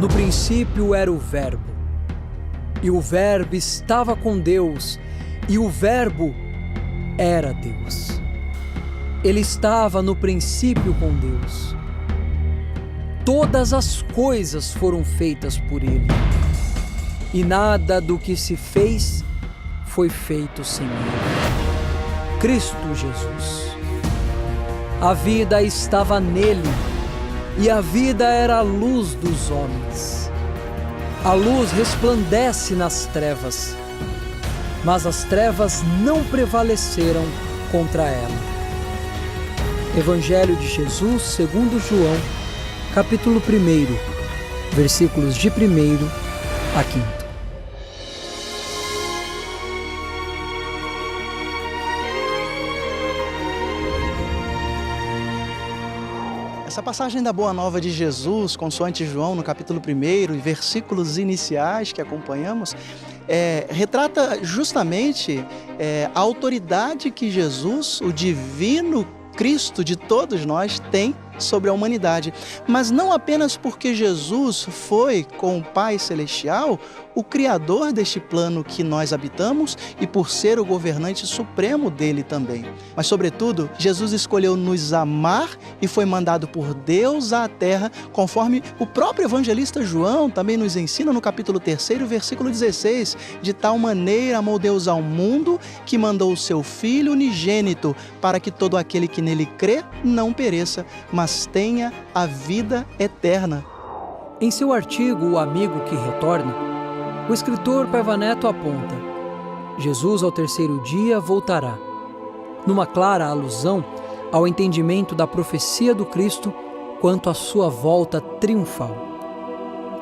No princípio era o Verbo, e o Verbo estava com Deus, e o Verbo era Deus. Ele estava no princípio com Deus. Todas as coisas foram feitas por ele, e nada do que se fez foi feito sem ele. Cristo Jesus. A vida estava nele, e a vida era a luz dos homens. A luz resplandece nas trevas, mas as trevas não prevaleceram contra ela. Evangelho de Jesus segundo João, capítulo 1, versículos de 1 a 5. Essa passagem da Boa Nova de Jesus, consoante João, no capítulo 1, e versículos iniciais que acompanhamos, retrata justamente a autoridade que Jesus, o divino Cristo de todos nós, tem sobre a humanidade. Mas não apenas porque Jesus foi, com o Pai Celestial, o criador deste plano que nós habitamos e por ser o governante supremo dele também. Mas, sobretudo, Jesus escolheu nos amar e foi mandado por Deus à terra, conforme o próprio evangelista João também nos ensina no capítulo 3, versículo 16. De tal maneira amou Deus ao mundo que mandou o seu Filho unigênito, para que todo aquele que nele crê não pereça, mas tenha a vida eterna. Em seu artigo O Amigo que Retorna, o escritor Paiva Neto aponta: Jesus ao terceiro dia voltará, numa clara alusão ao entendimento da profecia do Cristo quanto à sua volta triunfal.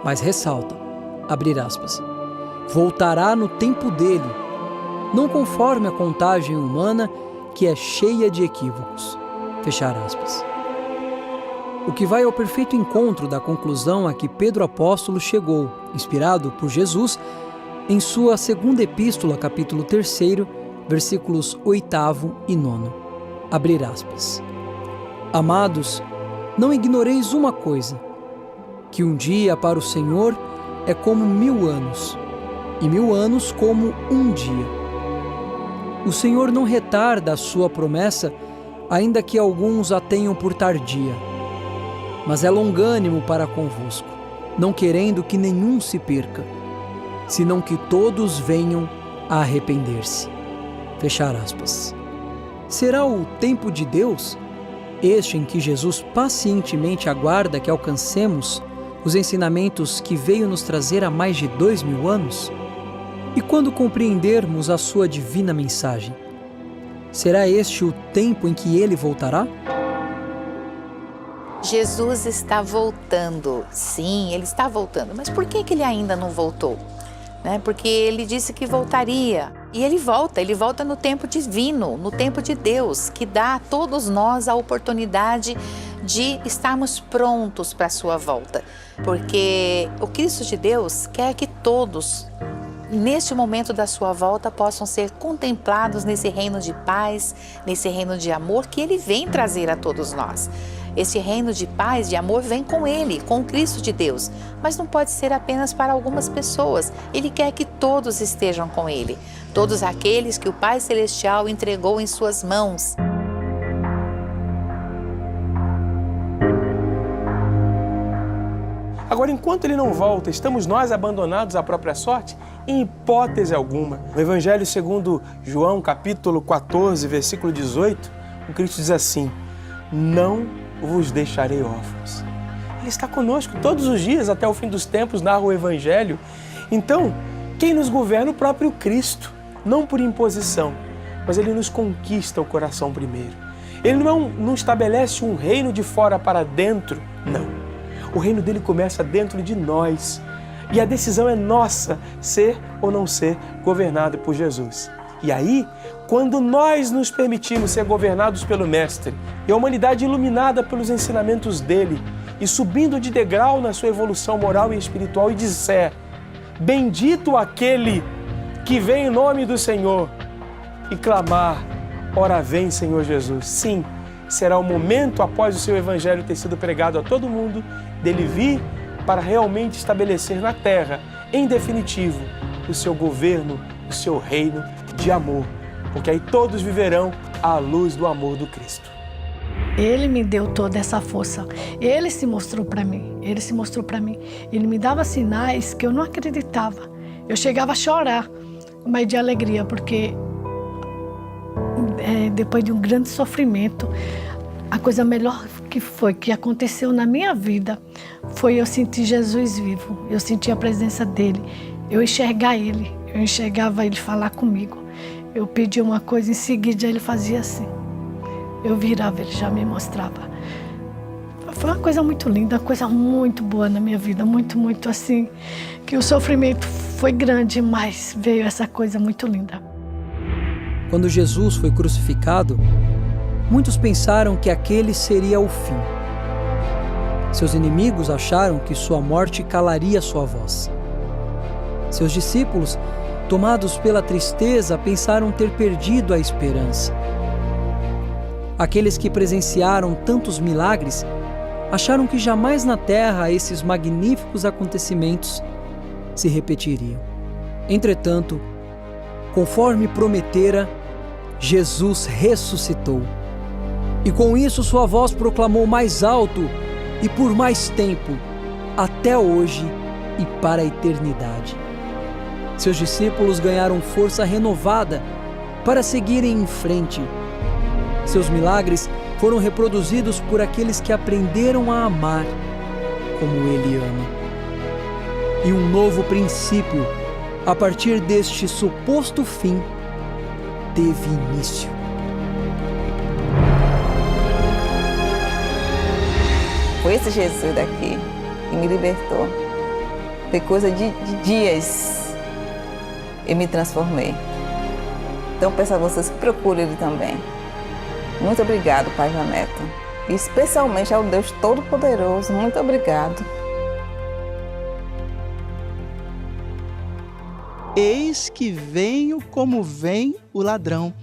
Mas ressalta, abre aspas, voltará no tempo dele, não conforme a contagem humana que é cheia de equívocos, fechar aspas. O que vai ao perfeito encontro da conclusão a que Pedro Apóstolo chegou, inspirado por Jesus, em sua segunda epístola, capítulo 3, versículos 8 e 9. Abrir aspas. Amados, não ignoreis uma coisa, que um dia para o Senhor é como 1000 anos, e 1000 anos como um dia. O Senhor não retarda a sua promessa, ainda que alguns a tenham por tardia, mas é longânimo para convosco, não querendo que nenhum se perca, senão que todos venham a arrepender-se. Fechar aspas. Será o tempo de Deus, este em que Jesus pacientemente aguarda que alcancemos os ensinamentos que veio nos trazer há mais de 2000 anos? E quando compreendermos a sua divina mensagem, será este o tempo em que ele voltará? Jesus está voltando, sim, ele está voltando, mas por que ele ainda não voltou? Porque ele disse que voltaria, e ele volta no tempo divino, no tempo de Deus, que dá a todos nós a oportunidade de estarmos prontos para a sua volta, porque o Cristo de Deus quer que todos, neste momento da sua volta, possam ser contemplados nesse reino de paz, nesse reino de amor que ele vem trazer a todos nós. Esse reino de paz, de amor, vem com ele, com o Cristo de Deus. Mas não pode ser apenas para algumas pessoas. Ele quer que todos estejam com ele. Todos aqueles que o Pai Celestial entregou em suas mãos. Agora, enquanto ele não volta, estamos nós abandonados à própria sorte? Em hipótese alguma. No Evangelho segundo João, capítulo 14, versículo 18, o Cristo diz assim: não vos deixarei órfãos. Ele está conosco todos os dias até o fim dos tempos, narra o Evangelho. Então, quem nos governa? O próprio Cristo, não por imposição, mas ele nos conquista o coração primeiro. Ele não estabelece um reino de fora para dentro, não. O reino dele começa dentro de nós. E a decisão é nossa, ser ou não ser governado por Jesus. E aí, quando nós nos permitimos ser governados pelo Mestre e a humanidade iluminada pelos ensinamentos dele e subindo de degrau na sua evolução moral e espiritual e disser: bendito aquele que vem em nome do Senhor, e clamar: ora vem, Senhor Jesus. Sim, será o momento, após o seu evangelho ter sido pregado a todo mundo, dele vir para realmente estabelecer na terra, em definitivo, o seu governo, o seu reino de amor, porque aí todos viverão à luz do amor do Cristo. Ele me deu toda essa força. Ele se mostrou para mim. Ele me dava sinais que eu não acreditava. Eu chegava a chorar, mas de alegria, porque depois de um grande sofrimento, a coisa melhor que aconteceu na minha vida foi eu sentir Jesus vivo. Eu sentir a presença dele, eu enxergar ele, eu enxergava ele falar comigo. Eu pedia uma coisa, em seguida ele fazia assim. Eu virava, ele já me mostrava. Foi uma coisa muito linda, uma coisa muito boa na minha vida, muito assim, que o sofrimento foi grande, mas veio essa coisa muito linda. Quando Jesus foi crucificado, muitos pensaram que aquele seria o fim. Seus inimigos acharam que sua morte calaria sua voz. Seus discípulos, tomados pela tristeza, pensaram ter perdido a esperança. Aqueles que presenciaram tantos milagres acharam que jamais na terra esses magníficos acontecimentos se repetiriam. Entretanto, conforme prometera, Jesus ressuscitou. E com isso sua voz proclamou mais alto e por mais tempo, até hoje e para a eternidade. Seus discípulos ganharam força renovada para seguirem em frente. Seus milagres foram reproduzidos por aqueles que aprenderam a amar como Ele ama. E um novo princípio, a partir deste suposto fim, teve início. Foi esse Jesus daqui que me libertou. Foi coisa de dias eu me transformei. Então peço a vocês que procurem Ele também. Muito obrigado, Pai Vaneto. E especialmente ao Deus Todo-Poderoso, muito obrigado. Eis que venho como vem o ladrão.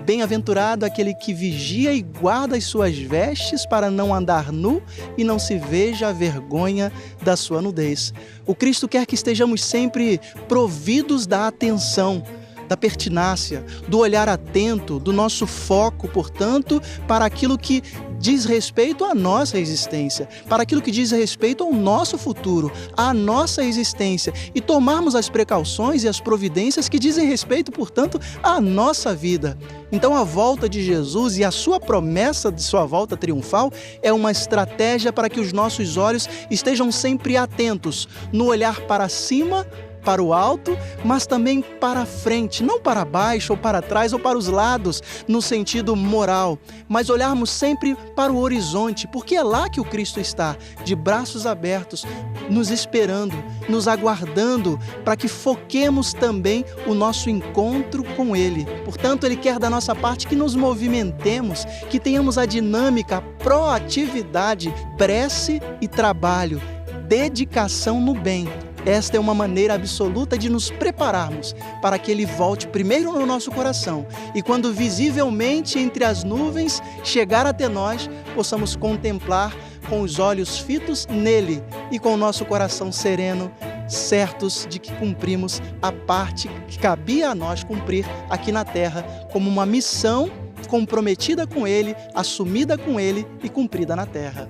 Bem-aventurado aquele que vigia e guarda as suas vestes para não andar nu e não se veja a vergonha da sua nudez. O Cristo quer que estejamos sempre providos da atenção, da pertinácia, do olhar atento, do nosso foco, portanto, para aquilo que diz respeito à nossa existência, para aquilo que diz respeito ao nosso futuro, à nossa existência, e tomarmos as precauções e as providências que dizem respeito, portanto, à nossa vida. Então, a volta de Jesus e a sua promessa de sua volta triunfal é uma estratégia para que os nossos olhos estejam sempre atentos no olhar para cima, para o alto, mas também para frente, não para baixo ou para trás ou para os lados, no sentido moral, mas olharmos sempre para o horizonte, porque é lá que o Cristo está, de braços abertos, nos esperando, nos aguardando, para que foquemos também o nosso encontro com Ele. Portanto, Ele quer da nossa parte que nos movimentemos, que tenhamos a dinâmica, a proatividade, prece e trabalho, dedicação no bem. Esta é uma maneira absoluta de nos prepararmos para que Ele volte primeiro no nosso coração e quando visivelmente entre as nuvens chegar até nós, possamos contemplar com os olhos fitos nele e com o nosso coração sereno, certos de que cumprimos a parte que cabia a nós cumprir aqui na terra como uma missão comprometida com Ele, assumida com Ele e cumprida na terra.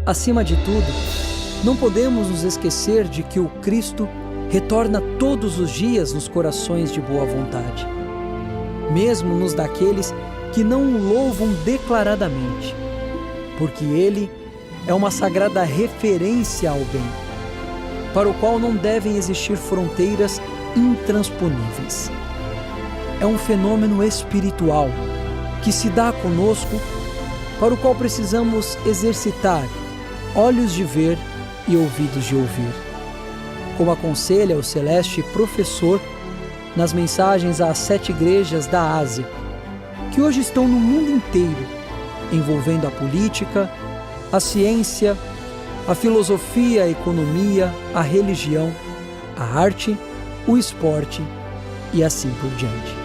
Acima de tudo, não podemos nos esquecer de que o Cristo retorna todos os dias nos corações de boa vontade, mesmo nos daqueles que não o louvam declaradamente, porque Ele é uma sagrada referência ao bem, para o qual não devem existir fronteiras intransponíveis. É um fenômeno espiritual que se dá conosco, para o qual precisamos exercitar olhos de ver e ouvidos de ouvir. Como aconselha o celeste professor nas mensagens às 7 igrejas da Ásia, que hoje estão no mundo inteiro, envolvendo a política, a ciência, a filosofia, a economia, a religião, a arte, o esporte e assim por diante.